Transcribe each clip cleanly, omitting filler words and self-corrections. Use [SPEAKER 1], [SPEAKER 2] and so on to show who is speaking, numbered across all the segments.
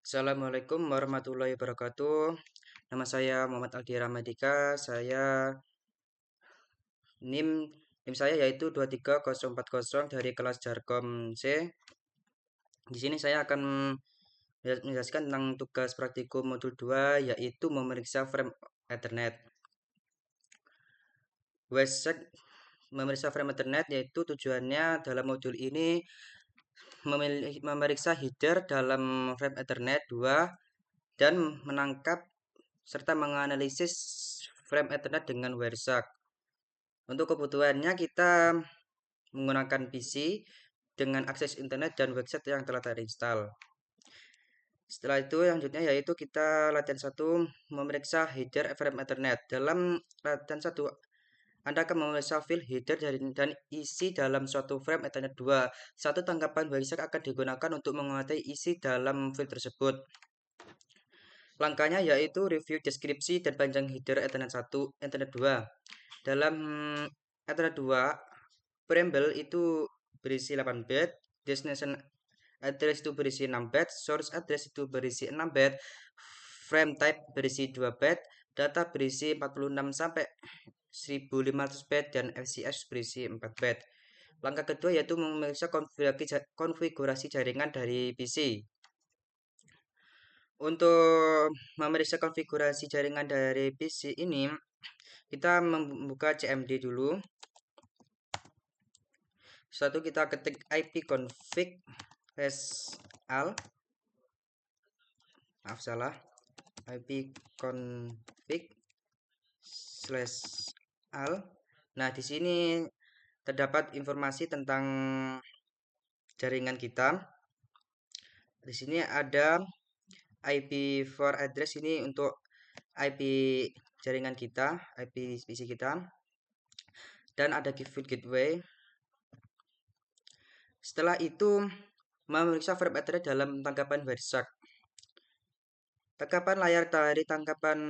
[SPEAKER 1] Assalamualaikum warahmatullahi wabarakatuh. Nama saya Muhammad Aldi Ramadika. NIM NIM saya yaitu 23040 dari kelas Jarkom C. Di sini saya akan menjelaskan tentang tugas praktikum modul 2 yaitu memeriksa frame Ethernet. WSEC memeriksa frame Ethernet yaitu tujuannya dalam modul ini memeriksa header dalam frame Ethernet 2 dan menangkap serta menganalisis frame Ethernet dengan Wireshark. Untuk kebutuhannya kita menggunakan PC dengan akses internet dan website yang telah terinstall. Setelah itu yang selanjutnya yaitu kita latihan 1 memeriksa header frame Ethernet. Dalam latihan 1 Anda akan memeriksa file header dan isi dalam suatu frame Ethernet 2. Satu tangkapan Wireshark akan digunakan untuk menguasai isi dalam file tersebut. Langkahnya yaitu review deskripsi dan panjang header Ethernet 1, Ethernet 2. Dalam Ethernet 2, preamble itu berisi 8 bit, destination address itu berisi 6 bit, source address itu berisi 6 bit, frame type berisi 2 bit, data berisi 46 sampai 1500 bit, dan FCS berisi 4 bit. Langkah kedua yaitu memeriksa konfigurasi jaringan dari PC. Untuk memeriksa konfigurasi jaringan dari PC ini, kita membuka CMD dulu. Satu kita ketik ipconfig /al, maaf salah, ipconfig/al. Nah, di sini terdapat informasi tentang jaringan kita. Di sini ada IP4 address, ini untuk IP jaringan kita, IP PC kita, dan ada gateway. Setelah itu memeriksa frame Ethernet dalam tangkapan Wireshark. Tangkapan layar dari tangkapan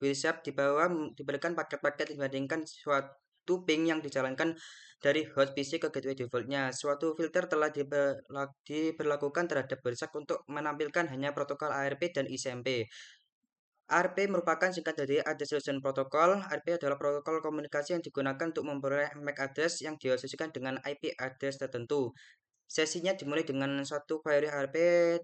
[SPEAKER 1] Wireshark di bawah diberikan paket-paket dibandingkan suatu ping yang dijalankan dari host PC ke gateway defaultnya. Suatu filter telah diberlakukan terhadap Wireshark untuk menampilkan hanya protokol ARP dan ICMP. ARP merupakan singkat dari Address Resolution Protocol. ARP adalah protokol komunikasi yang digunakan untuk memperoleh MAC address yang diasosiasikan dengan IP address tertentu. Sesinya dimulai dengan suatu query ARP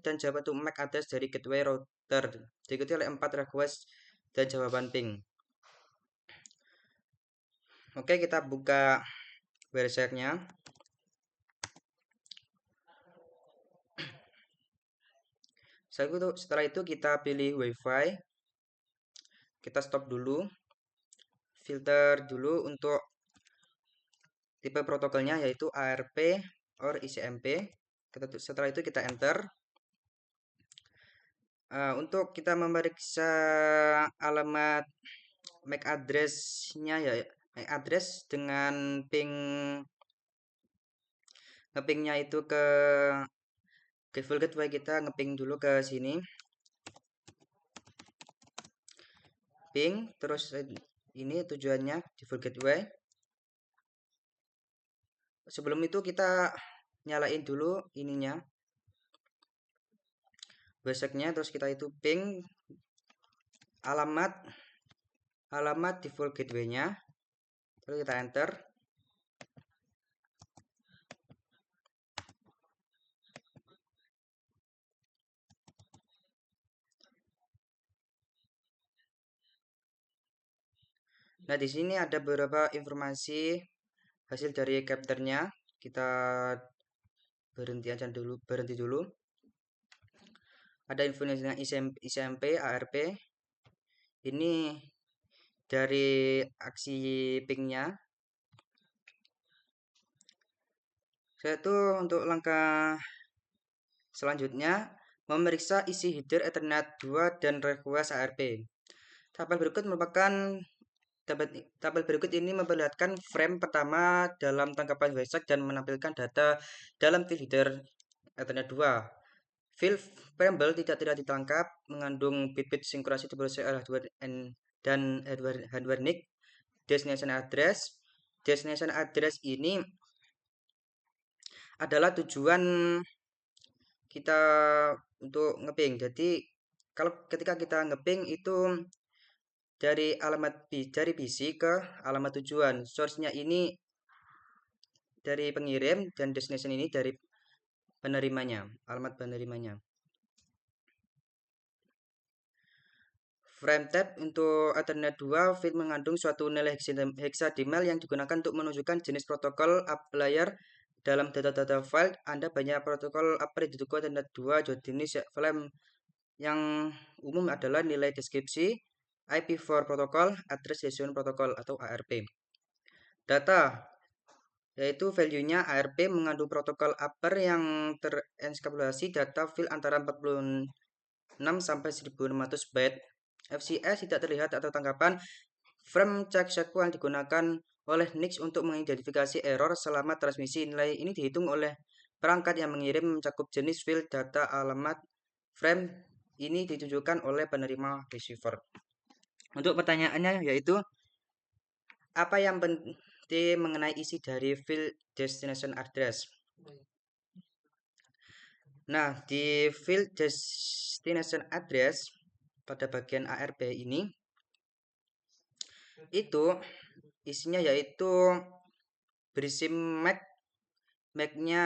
[SPEAKER 1] dan jawaban untuk MAC address dari gateway router, diikuti oleh 4 request dan jawaban ping. Oke, kita buka Wireshark-nya. Setelah itu kita pilih WiFi. Kita stop dulu. Filter dulu untuk tipe protokolnya yaitu ARP or ICMP. Setelah itu kita enter. Untuk kita memeriksa alamat MAC address-nya ya, MAC address dengan ngepingnya itu ke full gateway, kita ngeping dulu ke sini, ping terus ini tujuannya di full gateway. Sebelum itu kita nyalain dulu ininya, Wireshark-nya, terus kita itu ping alamat default gateway-nya, terus kita enter. Nah, di sini ada beberapa informasi hasil dari capture-nya. Kita berhenti dulu. Ada informasinya ICMP, ARP. Ini dari aksi pingnya. Satu, untuk langkah selanjutnya memeriksa isi header Ethernet 2 dan request ARP. Tabel berikut ini memperlihatkan frame pertama dalam tangkapan Wireshark dan menampilkan data dalam file header Ethernet 2. File preamble tidak ditangkap, mengandung bit-bit sinkronasi diproses oleh hardware dan hardware NIC. Destination address ini adalah tujuan kita untuk ngeping. Jadi kalau ketika kita ngeping itu dari PC ke alamat tujuan. Source-nya ini dari pengirim dan destination ini dari penerimanya, alamat penerimanya. Frame tab untuk alternate 2 field mengandung suatu nilai hexadecimal yang digunakan untuk menunjukkan jenis protokol layer dalam data-data file. Anda banyak protokol upper di alternate 2 jenis frame yang umum adalah nilai deskripsi, IP4 protokol, address destination protokol atau ARP. Data yaitu value-nya ARP mengandung protokol upper yang terenkripsi data file antara 46 sampai 1600 byte. FCS tidak terlihat atau tangkapan frame check sequence yang digunakan oleh NIX untuk mengidentifikasi error selama transmisi. Nilai ini dihitung oleh perangkat yang mengirim mencakup jenis file data alamat frame ini ditunjukkan oleh penerima receiver. Untuk pertanyaannya yaitu apa yang penting mengenai isi dari field destination address? Nah, di field destination address pada bagian ARP ini itu isinya yaitu berisi MAC-nya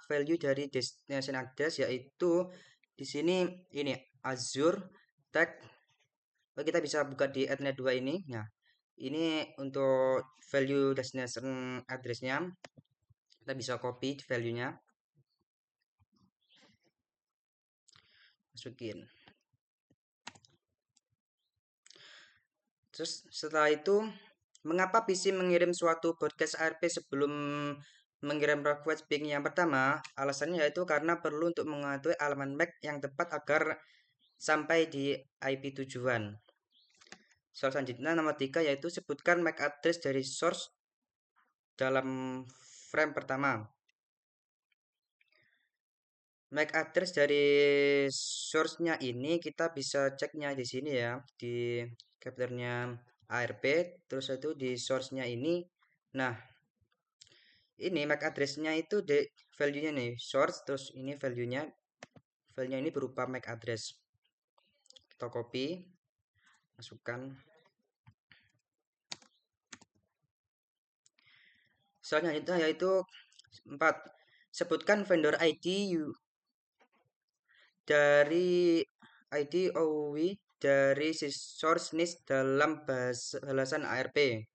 [SPEAKER 1] value dari destination address yaitu di sini ini Azure tag. Kita bisa buka di Ethernet 2 ini. Nah, ini untuk value destination address-nya. Kita bisa copy value-nya. Masukin. Terus setelah itu mengapa PC mengirim suatu broadcast ARP sebelum mengirim request ping yang pertama? Alasannya yaitu karena perlu untuk mengetahui alamat MAC yang tepat agar sampai di IP tujuan. Soal selanjutnya nomor 3 yaitu sebutkan MAC address dari source dalam frame pertama. MAC address dari source-nya ini kita bisa ceknya di sini ya, di capture-nya ARP, terus itu di source-nya ini. Nah, ini MAC address-nya itu value-nya nih, source, terus ini value-nya ini berupa MAC address. Kita copy, masukkan. Selanjutnya yaitu 4. Sebutkan vendor ID dari ID OW dari source NIST dalam balasan ARP.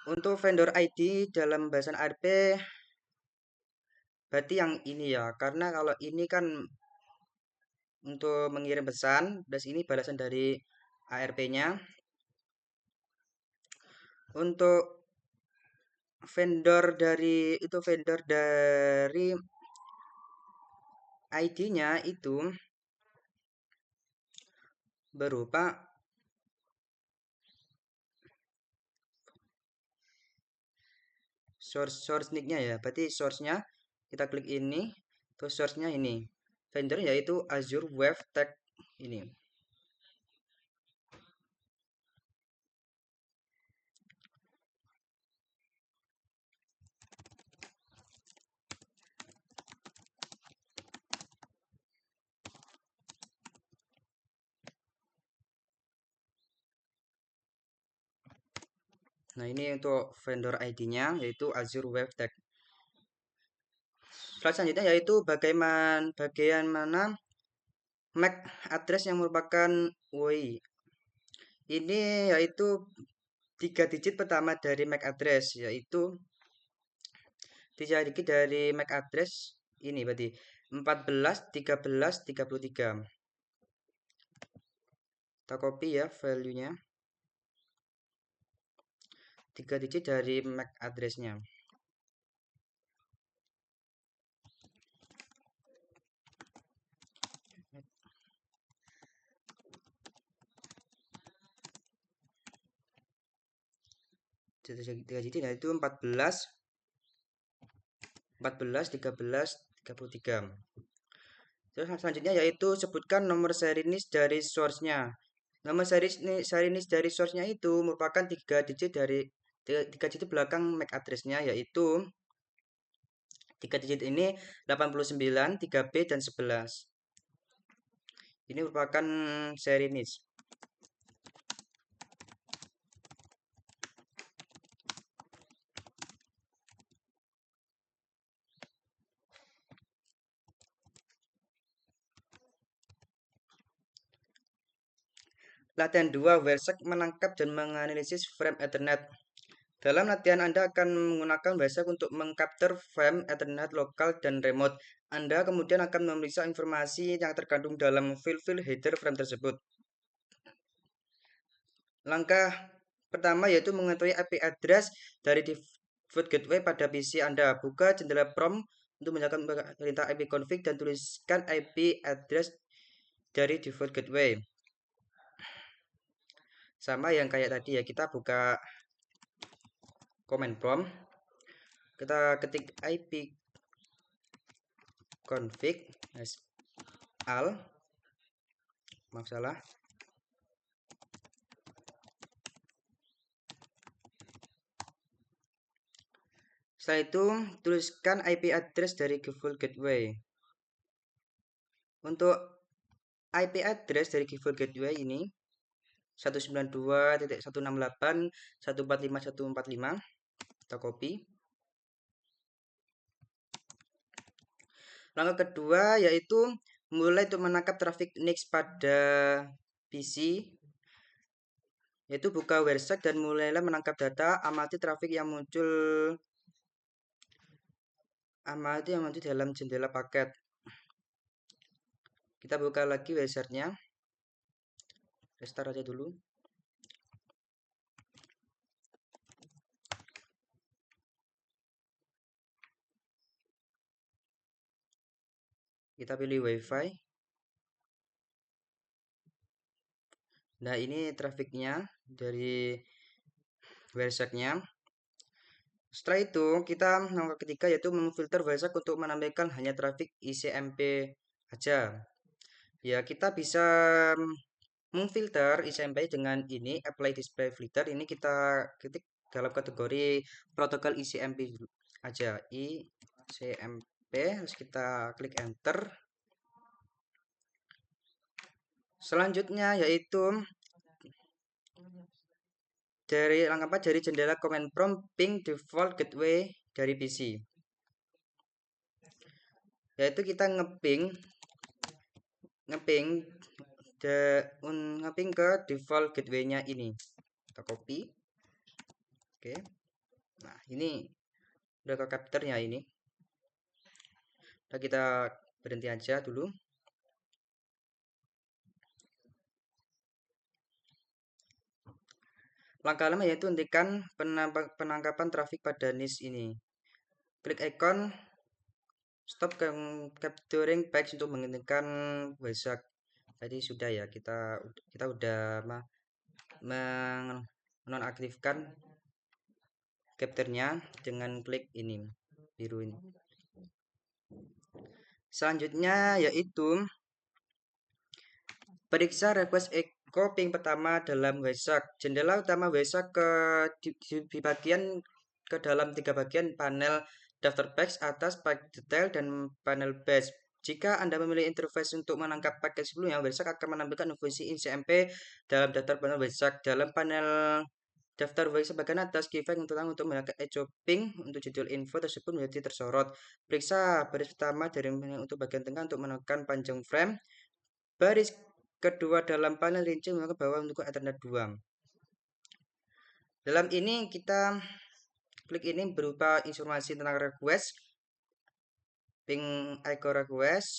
[SPEAKER 1] Untuk vendor ID dalam bahasan ARP berarti yang ini ya, karena kalau ini kan untuk mengirim pesan, dan ini balasan dari ARP-nya. Untuk vendor dari ID-nya itu berupa source nick-nya ya. Berarti source-nya kita klik ini, terus source-nya ini. Vendor yaitu Azure Web Tag ini. Nah, ini untuk vendor ID-nya yaitu Azure Web Tag. Selanjutnya yaitu bagaimana MAC address yang merupakan WOI. Ini yaitu 3 digit pertama dari MAC address, yaitu 3 digit dari MAC address ini berarti 14 13 33. Kita copy ya value-nya. 3 digit dari MAC address-nya. Tiga digit yaitu 14 13 33. Terus selanjutnya yaitu sebutkan nomor seri NIST dari source-nya. Nomor seri NIST dari source-nya itu merupakan 3 digit dari 3 digit belakang MAC address-nya yaitu 3 digit ini 89, 3B, dan 11. Ini merupakan seri NIS. Latihan 2, WhereSec menangkap dan menganalisis frame Ethernet. Dalam latihan Anda akan menggunakan WhereSec untuk mengcapture frame Ethernet lokal dan remote. Anda kemudian akan memeriksa informasi yang terkandung dalam file-file header frame tersebut. Langkah pertama yaitu mengetahui IP address dari default gateway pada PC Anda. Buka jendela prompt untuk menjalankan perintah ipconfig dan tuliskan IP address dari default gateway. Sama yang kayak tadi ya, kita buka command prompt, kita ketik ipconfig al, maaf salah. Setelah itu tuliskan IP address dari default gateway. Untuk IP address dari default gateway ini 192.168.145.145, kita copy. Langkah kedua yaitu mulai untuk menangkap traffic NIC pada PC, yaitu buka WhereSec dan mulailah menangkap data. Amati traffic yang muncul dalam jendela paket. Kita buka lagi WhereSec-nya, restart aja dulu. Kita pilih WiFi. Nah, ini trafficnya dari WhereSec-nya. Setelah itu, kita langkah ketiga yaitu memfilter WhatsApp untuk menampilkan hanya traffic ICMP aja. Ya, kita bisa memfilter ICMP dengan ini, apply display filter. Ini kita ketik dalam kategori protokol ICMP aja, ICMP. Terus kita klik enter. Selanjutnya yaitu dari langkah 4 dari jendela command prompt ping default gateway dari PC. Yaitu kita ngeping ke default gateway-nya ini. Kita copy. Oke. Nah, ini udah ke capture-nya ini. Nah, kita berhenti aja dulu. Langkah lama yaitu hentikan penangkapan traffic pada NIS ini. Klik ikon stop capturing page untuk menghentikan WhatsApp. Tadi sudah ya, kita udah menonaktifkan capture-nya dengan klik ini biru ini. Selanjutnya yaitu periksa request echo ping pertama dalam WhatsApp. Jendela utama WhatsApp di bagian ke dalam 3 bagian: panel daftar batch, atas pack detail, dan panel batch. Jika Anda memilih interface untuk menangkap paket sebelumnya, WhatsApp akan menampilkan fungsi ICMP dalam daftar panel WhatsApp. Dalam panel daftar WhatsApp bagian atas, keyframe untuk menggunakan echo ping untuk judul info tersebut menjadi tersorot. Periksa baris pertama dari untuk bagian tengah untuk menekan panjang frame. Baris kedua dalam panel rinci menggunakan bawah untuk Ethernet 2. Dalam ini kita klik ini berupa informasi tentang request, ping echo request.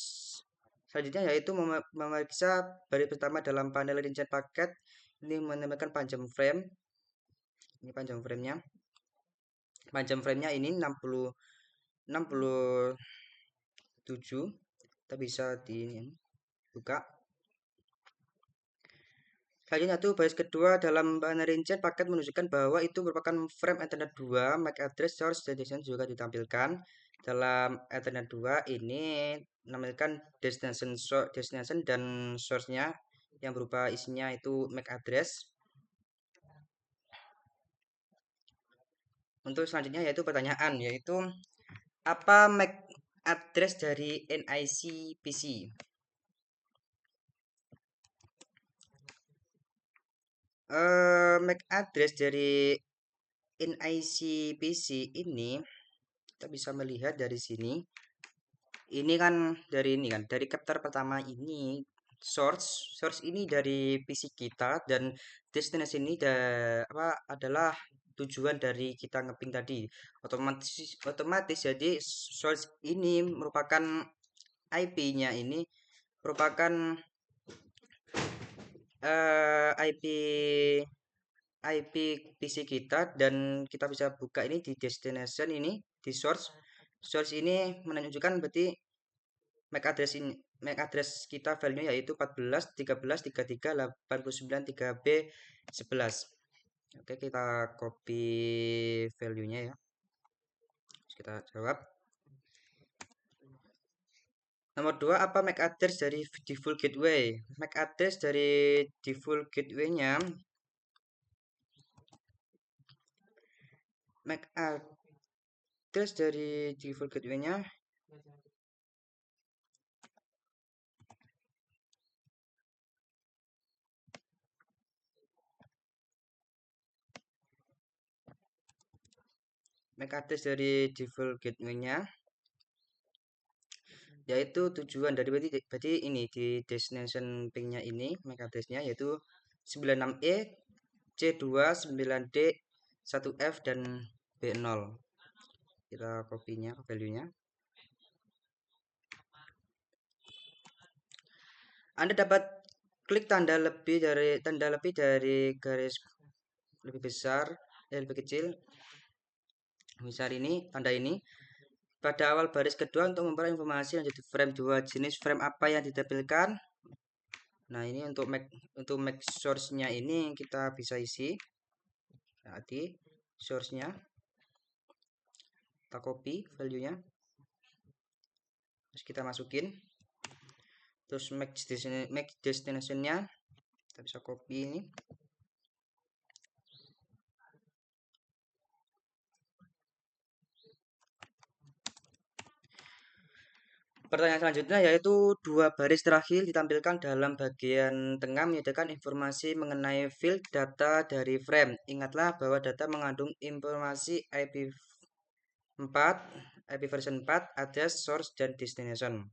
[SPEAKER 1] Selanjutnya yaitu memeriksa baris pertama dalam panel rincian paket. Ini menambahkan panjang frame. Ini panjang framenya. Panjang framenya ini 67. Kita bisa buka. Selanjutnya itu baris kedua dalam panel rincian paket menunjukkan bahwa itu merupakan frame Ethernet 2, MAC address, source, dan destination juga ditampilkan. Dalam Ethernet 2 ini menampilkan destination dan source-nya yang berupa isinya itu MAC address. Untuk selanjutnya yaitu pertanyaan, yaitu Apa MAC address dari NIC PC? MAC address dari NIC PC ini kita bisa melihat dari sini. Ini kan dari chapter pertama ini source ini dari PC kita dan destination ini adalah tujuan dari kita ngeping tadi. Otomatis jadi source ini merupakan IP-nya ini merupakan IP IP PC kita dan kita bisa buka ini di destination ini di source. Source ini menunjukkan berarti MAC address kita value yaitu 14 13 33 89 3B 11. Oke, kita copy value-nya ya. Terus kita jawab. Nomor 2, apa MAC address dari default gateway? MAC address dari default gateway-nya MAC address dari default gateway-nya MAC address dari default gateway-nya yaitu tujuan dari berarti ini di destination ping-nya ini MAC address-nya yaitu 96E C2 9D 1F dan B0. Kita copy-nya value-nya. Anda dapat klik tanda lebih dari garis lebih besar lebih kecil besar ini tanda ini pada awal baris kedua untuk memperoleh informasi lanjut frame 2 jenis frame apa yang ditampilkan. Nah, ini untuk make source-nya ini kita bisa isi. Nanti source-nya kita copy value-nya. Terus kita masukin. Terus make destination-nya kita bisa copy ini. Pertanyaan selanjutnya yaitu dua baris terakhir ditampilkan dalam bagian tengah menyediakan informasi mengenai field data dari frame. Ingatlah bahwa data mengandung informasi IP version 4, address, source, dan destination.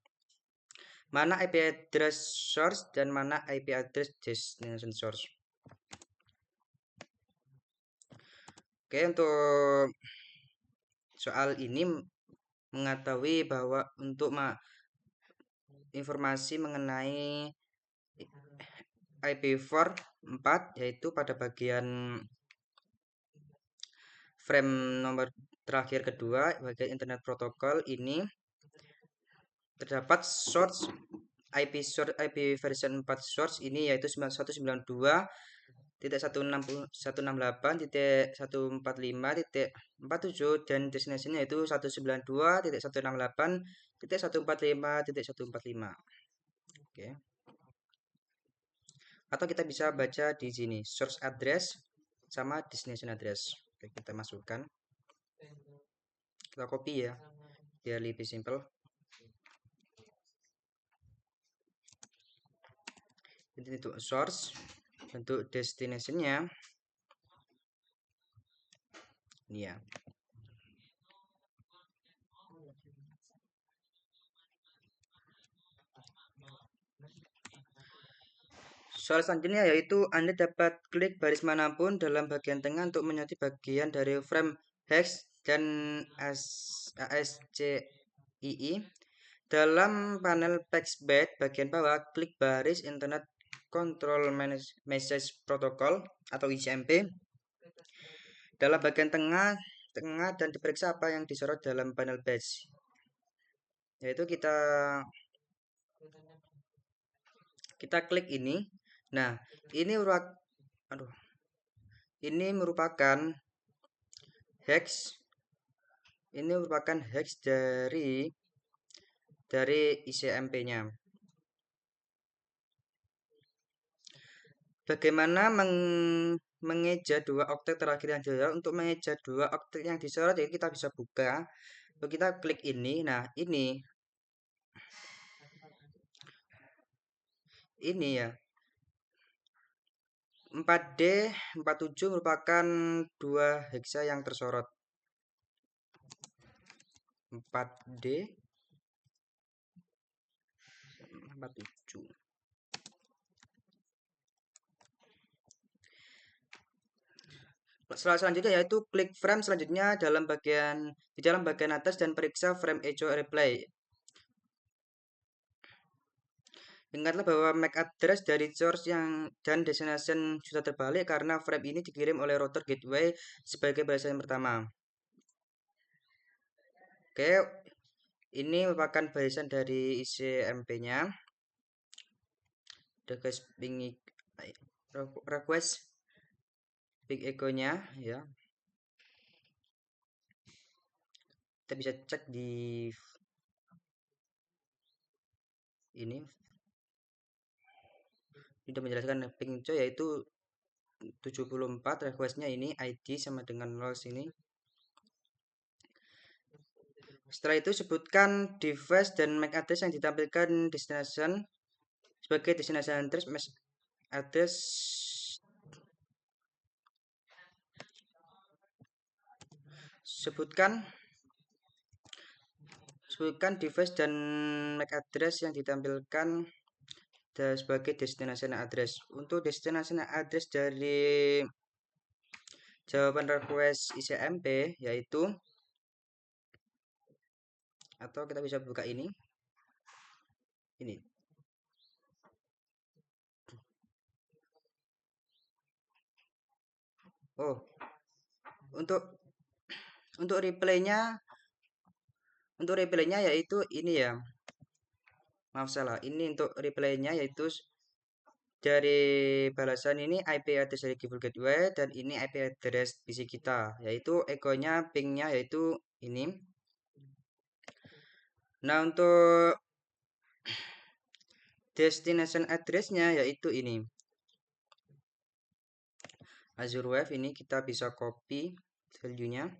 [SPEAKER 1] Mana IP address source dan mana IP address destination source. Oke, untuk soal ini mengetahui bahwa untuk informasi mengenai IPv4 4 yaitu pada bagian frame nomor terakhir kedua bagian internet protokol ini terdapat source IP version 4 source ini yaitu 192.168.145.47 dan destination yaitu 192.168.145.145. Oke. Atau kita bisa baca di sini source address sama destination address. Oke, kita masukkan. Kita copy ya biar lebih simple. Ini untuk source, untuk destination-nya ini ya. Soal selanjutnya yaitu Anda dapat klik baris manapun dalam bagian tengah untuk menyati bagian dari frame hex dan ASCII. Dalam panel Pexbed bagian bawah, klik baris Internet Control Message Protocol atau ICMP. Dalam bagian tengah dan diperiksa apa yang disorot dalam panel batch. Yaitu kita klik ini. Nah, ini merupakan hex. Ini merupakan hex dari ICMP-nya. Bagaimana mengeja dua oktet terakhir yang disorot? Untuk mengeja dua oktet yang disorot, jadi kita bisa buka Lalu kita klik ini. Nah, ini ya. 4D 47 merupakan dua heksa yang tersorot. 4D 47. Selanjutnya yaitu klik frame selanjutnya di dalam bagian atas dan periksa frame echo replay. Ingatlah bahwa MAC address dari source dan destination sudah terbalik karena frame ini dikirim oleh router gateway sebagai balasan yang pertama. Oke, ini merupakan balasan dari ICMP-nya. Request ping echo-nya ya. Kita bisa cek di ini sudah menjelaskan ping echo yaitu 74, requestnya ini ID sama dengan 0 sini. Setelah itu sebutkan device dan MAC address yang ditampilkan destination sebagai destination address sebutkan device dan MAC address yang ditampilkan sebagai destination address. Untuk destination address dari jawaban request ICMP yaitu, atau kita bisa buka ini oh, untuk replaynya yaitu ini ya, maaf salah, ini untuk replaynya yaitu dari balasan ini IP address dari Gable Gateway dan ini IP address PC kita, yaitu echo-nya pingnya yaitu ini. Nah, untuk destination address-nya yaitu ini. Azure Wave ini kita bisa copy value-nya.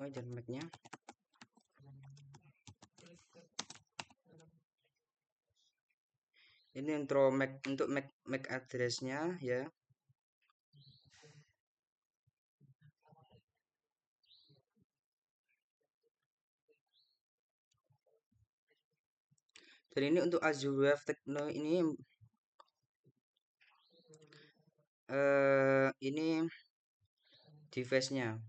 [SPEAKER 1] Oh, dan MAC-nya. Ini untuk MAC address-nya ya. Dan ini untuk Azure Wave Techno ini device-nya.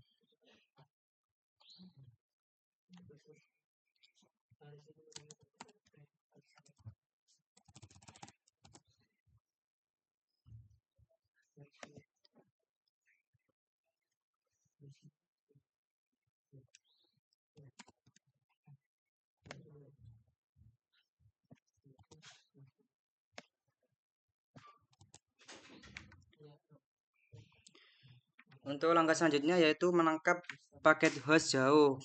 [SPEAKER 1] Untuk langkah selanjutnya yaitu menangkap paket host jauh.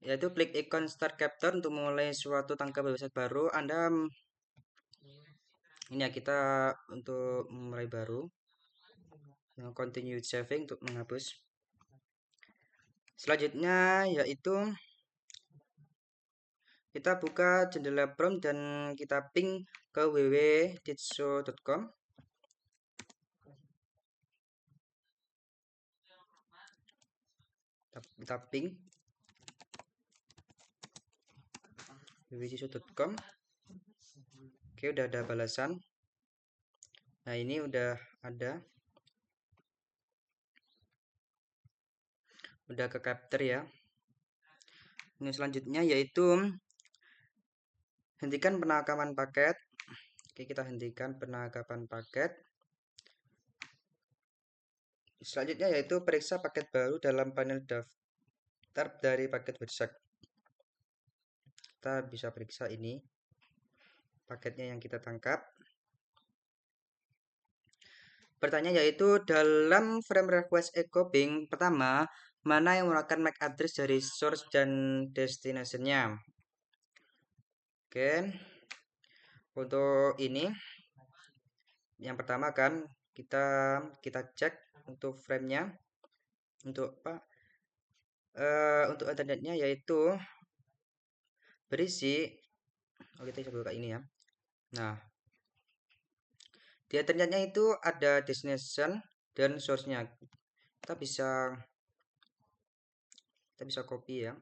[SPEAKER 1] Yaitu klik ikon Start Capture untuk memulai suatu tangkap website baru. Ini ya, kita untuk memulai baru. Continue saving untuk menghapus. Selanjutnya yaitu kita buka jendela prompt dan kita ping ke www.ditso.com. Kita ping www.ditso.com. Oke, udah ada balasan. Nah, ini udah ada. Udah ke capture ya. Ini selanjutnya yaitu hentikan penangkapan paket. Oke, kita hentikan penangkapan paket. Selanjutnya yaitu periksa paket baru dalam panel daftar dari paket WhatsApp. Kita bisa periksa ini paketnya yang kita tangkap. Pertanyaan yaitu dalam frame request echo ping pertama, mana yang menggunakan MAC address dari source dan destination-nya? Oke, untuk ini yang pertama kan kita kita cek untuk frame-nya untuk apa? Untuk internetnya yaitu berisi. Oh, kita coba buka ini ya. Nah, di internetnya itu ada destination dan source-nya. Kita bisa copy ya.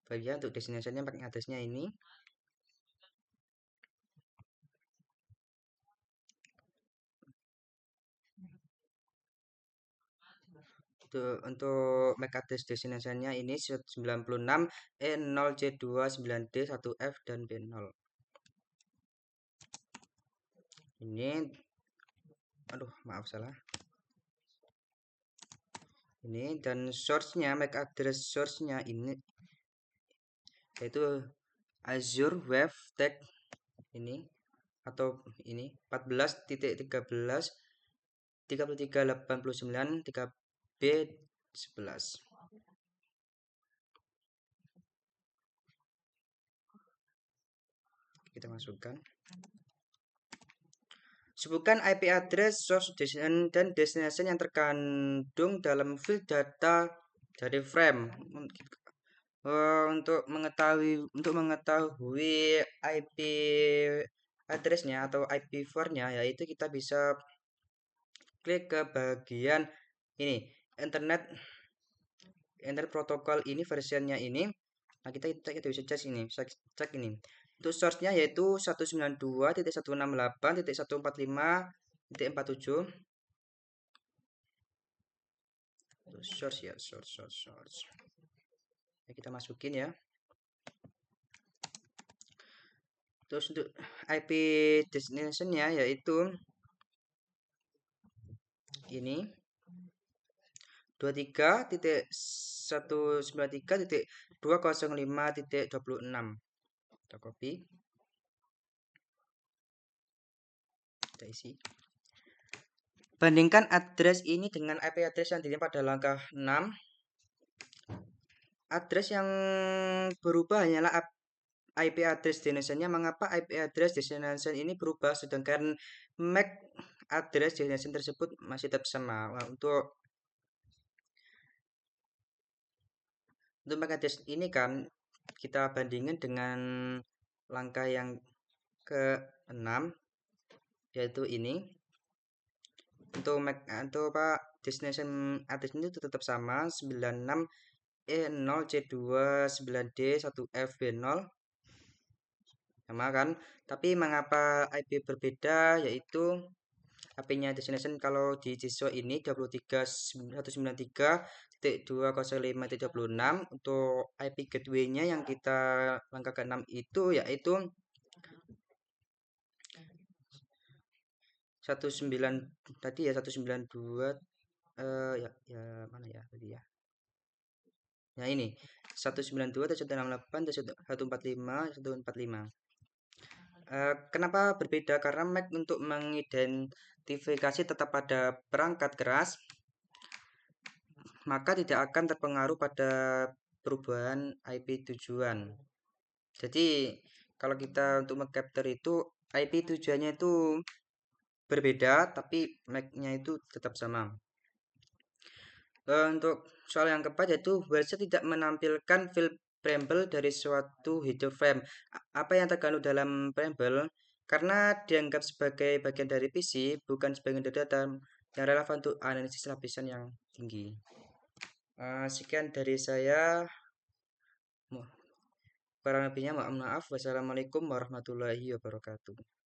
[SPEAKER 1] Bagian untuk destination-nya pakai address-nya ini. Untuk MAC address destination-nya ini 96 E0C29D1F dan B0. Ini aduh, maaf salah. Ini dan source-nya MAC address source-nya ini yaitu Azure Web Tag ini atau ini 14.13 3389 3B11. Kita masukkan. Sebutkan IP address, source, destination, dan destination yang terkandung dalam field data dari frame. Untuk mengetahui IP address-nya atau IP4-nya, yaitu kita bisa klik ke bagian ini, internet protokol ini versionnya ini. Nah, kita bisa cek ini. Untuk source-nya yaitu 192.168.145.47. Source ya, source. Ya, kita masukin ya. Terus untuk IP destination-nya yaitu ini 23.193.205.26. Kita copy. Kita isi. Bandingkan address ini dengan IP address yang dilihat pada langkah 6. Address yang berubah hanyalah IP address destination-nya. Mengapa IP address destination ini berubah sedangkan MAC address destination tersebut masih tetap sama? Nah, untuk MAC address ini kan kita bandingkan dengan langkah yang ke-6 yaitu ini. Untuk destination address ini tetap sama 96 E0C29D1FB0 sama kan, tapi mengapa IP berbeda, yaitu IP-nya destination kalau di siswa ini 23.193.205.36. Untuk IP gateway-nya yang kita langkah ke-6 itu yaitu 19 tadi ya 192 ya mana ya tadi ya. Nah, ini 192.168.145. Kenapa berbeda? Karena MAC untuk mengidentifikasi tetap pada perangkat keras, maka tidak akan terpengaruh pada perubahan IP tujuan. Jadi kalau kita untuk mengcapture itu IP tujuannya itu berbeda, tapi MAC-nya itu tetap sama. Untuk soal yang keempat yaitu website tidak menampilkan field preamble dari suatu header frame. Apa yang terkandung dalam preamble? Karena dianggap sebagai bagian dari PC, bukan sebagai data yang relevan untuk analisis lapisan yang tinggi. Sekian dari saya. Kurang lebihnya mohon maaf. Wassalamualaikum warahmatullahi wabarakatuh.